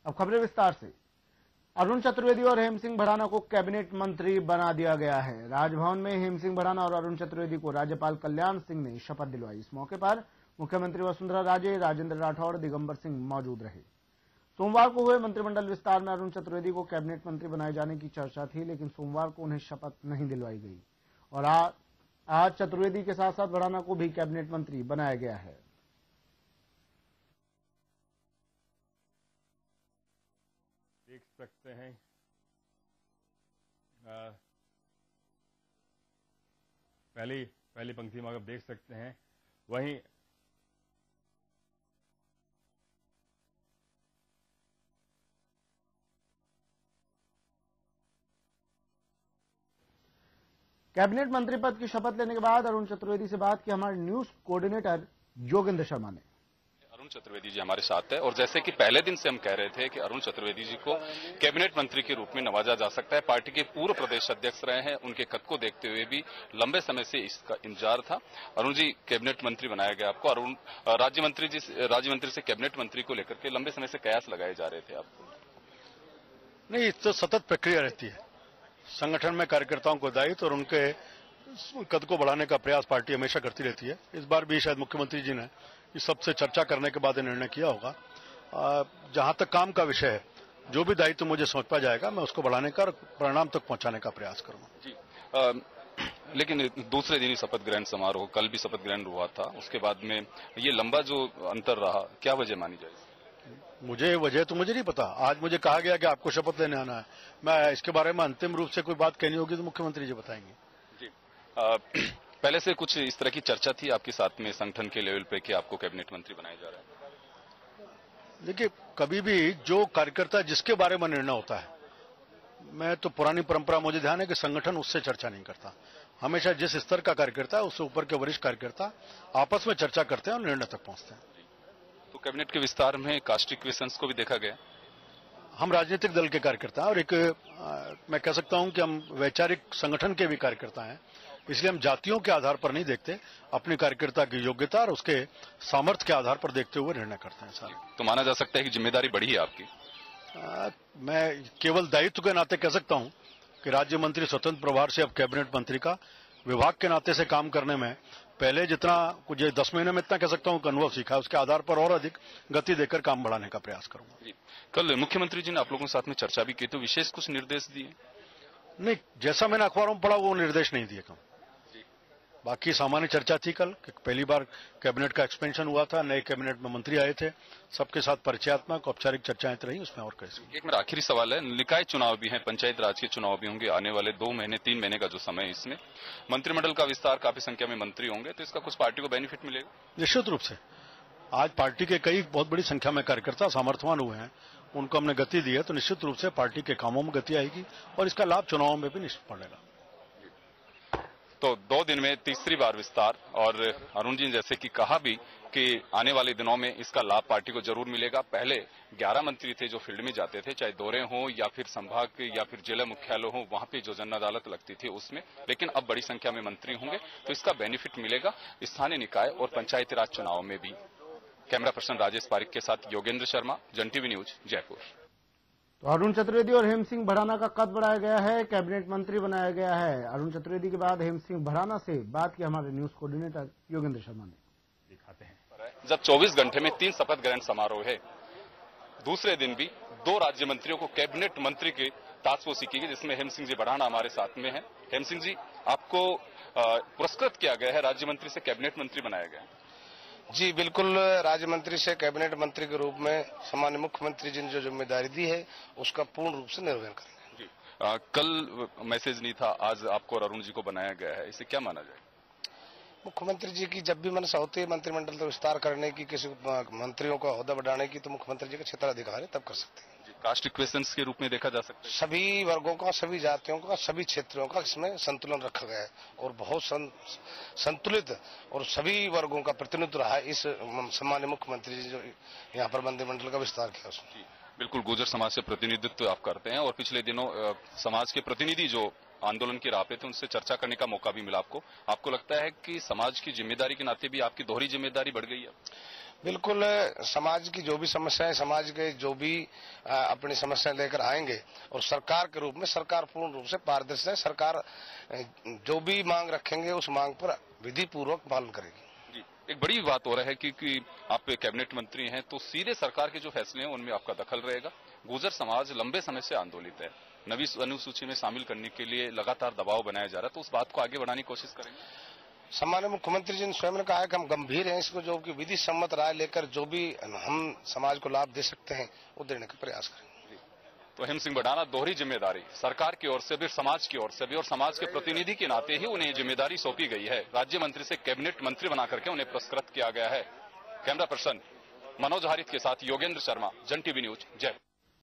अब खबरें विस्तार से। अरुण चतुर्वेदी और हेम सिंह भड़ाना को कैबिनेट मंत्री बना दिया गया है। राजभवन में हेम सिंह भड़ाना और अरुण चतुर्वेदी को राज्यपाल कल्याण सिंह ने शपथ दिलवाई। इस मौके पर मुख्यमंत्री वसुंधरा राजे, राजेंद्र राठौड़, दिगंबर सिंह मौजूद रहे। सोमवार को हुए मंत्रिमंडल विस्तार में अरुण चतुर्वेदी को कैबिनेट मंत्री बनाए जाने की चर्चा थी, लेकिन सोमवार को उन्हें शपथ नहीं दिलवाई गई और आज चतुर्वेदी के साथ साथ भड़ाना को भी कैबिनेट मंत्री बनाया गया है। देख सकते हैं पहली पंक्ति में आप देख सकते हैं। वहीं कैबिनेट मंत्री पद की शपथ लेने के बाद अरुण चतुर्वेदी से बात की हमारे न्यूज कोऑर्डिनेटर योगेंद्र शर्मा ने। अरुण चतुर्वेदी जी हमारे साथ है और जैसे कि पहले दिन से हम कह रहे थे कि अरुण चतुर्वेदी जी को कैबिनेट मंत्री के रूप में नवाजा जा सकता है। पार्टी के पूर्व प्रदेश अध्यक्ष रहे हैं, उनके कद को देखते हुए भी लंबे समय से इसका इंतजार था। अरुण जी, कैबिनेट मंत्री बनाया गया आपको। अरुण राज्य मंत्री से कैबिनेट मंत्री को लेकर के लंबे समय से कयास लगाए जा रहे थे आपको। नहीं, तो सतत प्रक्रिया रहती है। संगठन में कार्यकर्ताओं को दायित्व और उनके कद को बढ़ाने का प्रयास पार्टी हमेशा करती रहती है। इस बार भी शायद मुख्यमंत्री जी ने इस सबसे चर्चा करने के बाद निर्णय किया होगा। जहां तक काम का विषय है, जो भी दायित्व मुझे सौंपा जाएगा मैं उसको बढ़ाने का और परिणाम तक पहुंचाने का प्रयास करूंगा। जी, लेकिन दूसरे दिन ही शपथ ग्रहण समारोह, कल भी शपथ ग्रहण हुआ था, उसके बाद में ये लंबा जो अंतर रहा, क्या वजह मानी जाए? वजह तो मुझे नहीं पता। आज मुझे कहा गया कि आपको शपथ लेने आना है। मैं इसके बारे में अंतिम रूप से कोई बात कहनी होगी तो मुख्यमंत्री जी बताएंगे। जी, पहले से कुछ इस तरह की चर्चा थी आपके साथ में संगठन के लेवल पे कि आपको कैबिनेट मंत्री बनाया जा रहा है? देखिए, कभी भी जो कार्यकर्ता जिसके बारे में निर्णय होता है, मैं तो पुरानी परंपरा मुझे ध्यान है कि संगठन उससे चर्चा नहीं करता। हमेशा जिस स्तर का कार्यकर्ता है उससे ऊपर के वरिष्ठ कार्यकर्ता आपस में चर्चा करते हैं और निर्णय तक पहुंचते हैं। तो कैबिनेट के विस्तार में कास्ट इक्वेशंस को भी देखा गया। हम राजनीतिक दल के कार्यकर्ता हैं और एक मैं कह सकता हूं कि हम वैचारिक संगठन के भी कार्यकर्ता हैं, इसलिए हम जातियों के आधार पर नहीं देखते, अपने कार्यकर्ता की योग्यता और उसके सामर्थ्य के आधार पर देखते हुए निर्णय करते हैं। साल तो माना जा सकता है कि जिम्मेदारी बढ़ी है आपकी। मैं केवल दायित्व के नाते कह सकता हूं कि राज्य मंत्री स्वतंत्र प्रभार से अब कैबिनेट मंत्री का विभाग के नाते से काम करने में पहले जितना कुछ 10 महीने में इतना कह सकता हूं कि अनुभव सीखा, उसके आधार पर और अधिक गति देकर काम बढ़ाने का प्रयास करूंगा। कल मुख्यमंत्री जी ने आप लोगों के साथ में चर्चा भी की, तो विशेष कुछ निर्देश दिए? नहीं, जैसा मैंने अखबारों में पढ़ा वो निर्देश नहीं दिए। बाकी सामान्य चर्चा थी कल, पहली बार कैबिनेट का एक्सपेंशन हुआ था, नए कैबिनेट में मंत्री आए थे, सबके साथ परिचयात्मक औपचारिक चर्चाएं रही, उसमें और कैसे। एक मेरा आखिरी सवाल है, निकाय चुनाव भी है, पंचायत राज के चुनाव भी होंगे आने वाले 2-3 महीने का जो समय है, इसमें मंत्रिमंडल का विस्तार, काफी संख्या में मंत्री होंगे, तो इसका कुछ पार्टी को बेनिफिट मिलेगा? निश्चित रूप से। आज पार्टी के कई बहुत बड़ी संख्या में कार्यकर्ता सामर्थ्यवान हुए हैं, उनको हमने गति दी है, तो निश्चित रूप से पार्टी के कामों में गति आएगी और इसका लाभ चुनावों में भी निश्चित पड़ेगा। तो 2 दिन में तीसरी बार विस्तार, और अरुण जी जैसे कि कहा भी कि आने वाले दिनों में इसका लाभ पार्टी को जरूर मिलेगा। पहले 11 मंत्री थे जो फील्ड में जाते थे, चाहे दौरे हों या फिर संभाग के या फिर जिला मुख्यालय हो, वहां पे जो जन अदालत लगती थी उसमें, लेकिन अब बड़ी संख्या में मंत्री होंगे तो इसका बेनिफिट मिलेगा स्थानीय निकाय और पंचायती राज चुनाव में भी। कैमरा पर्सन राजेश पारिक के साथ योगेंद्र शर्मा, जन टीवी न्यूज, जयपुर। तो अरुण चतुर्वेदी और हेम सिंह भड़ाना का कद बढ़ाया गया है, कैबिनेट मंत्री बनाया गया है। अरुण चतुर्वेदी के बाद हेम सिंह भड़ाना से बात की हमारे न्यूज कोऑर्डिनेटर योगेंद्र शर्मा ने। दिखाते हैं जब 24 घंटे में 3 शपथ ग्रहण समारोह है, दूसरे दिन भी 2 राज्य मंत्रियों को कैबिनेट मंत्री की ताजपोशी की गई, जिसमें हेम सिंह जी भड़ाना हमारे साथ में है। हेम सिंह जी, आपको पुरस्कृत किया गया है, राज्य मंत्री से कैबिनेट मंत्री बनाया गया है। जी बिल्कुल, राज्य मंत्री से कैबिनेट मंत्री के रूप में सामान्य मुख्यमंत्री जी ने जो जिम्मेदारी दी है उसका पूर्ण रूप से निर्वहन करेंगे। जी, कल मैसेज नहीं था, आज आपको और अरुण जी को बनाया गया है, इसे क्या माना जाए? मुख्यमंत्री जी की जब भी मनसा होती है मंत्रिमंडल का विस्तार करने की, किसी मंत्रियों का ओहदा बढ़ाने की, तो मुख्यमंत्री जी का क्षेत्राधिकार है, तब कर सकते हैं। कास्ट इक्वेशंस के रूप में देखा जा सकता है। सभी वर्गों का, सभी जातियों का, सभी क्षेत्रों का इसमें संतुलन रखा गया है और बहुत संतुलित और सभी वर्गों का प्रतिनिधित्व रहा है इस सम्मान्य मुख्यमंत्री जी जो यहाँ पर मंत्रिमंडल का विस्तार किया उसमें। बिल्कुल, गुर्जर समाज से प्रतिनिधित्व आप करते हैं और पिछले दिनों समाज के प्रतिनिधि जो आंदोलन की राह पे थे, उनसे चर्चा करने का मौका भी मिला आपको लगता है कि समाज की जिम्मेदारी के नाते भी आपकी दोहरी जिम्मेदारी बढ़ गई है? बिल्कुल, समाज की जो भी समस्याएं, समाज के जो भी अपनी समस्याएं लेकर आएंगे और सरकार के रूप में सरकार पूर्ण रूप से पारदर्शी है। सरकार जो भी मांग रखेंगे उस मांग पर विधि पूर्वक पालन करेगी। जी, एक बड़ी बात हो रहा है कि आप कैबिनेट मंत्री हैं तो सीधे सरकार के जो फैसले हैं उनमें आपका दखल रहेगा। गुर्जर समाज लंबे समय से आंदोलित है, नवी अनुसूची में शामिल करने के लिए लगातार दबाव बनाया जा रहा है, तो उस बात को आगे बढ़ाने की कोशिश करेंगे? सम्माननीय मुख्यमंत्री जी ने स्वयं ने कहा है कि हम गंभीर हैं, इसको जो कि विधि सम्मत राय लेकर जो भी हम समाज को लाभ दे सकते हैं वो देने का प्रयास करेंगे। तो हेम सिंह भडाना, दोहरी जिम्मेदारी सरकार की ओर से भी, समाज की ओर से भी, और समाज के प्रतिनिधि के नाते ही उन्हें जिम्मेदारी सौंपी गई है। राज्य मंत्री से कैबिनेट मंत्री बना करके उन्हें पुरस्कृत किया गया है। कैमरा पर्सन मनोज हारित के साथ योगेंद्र शर्मा, जन टीवी न्यूज, जय।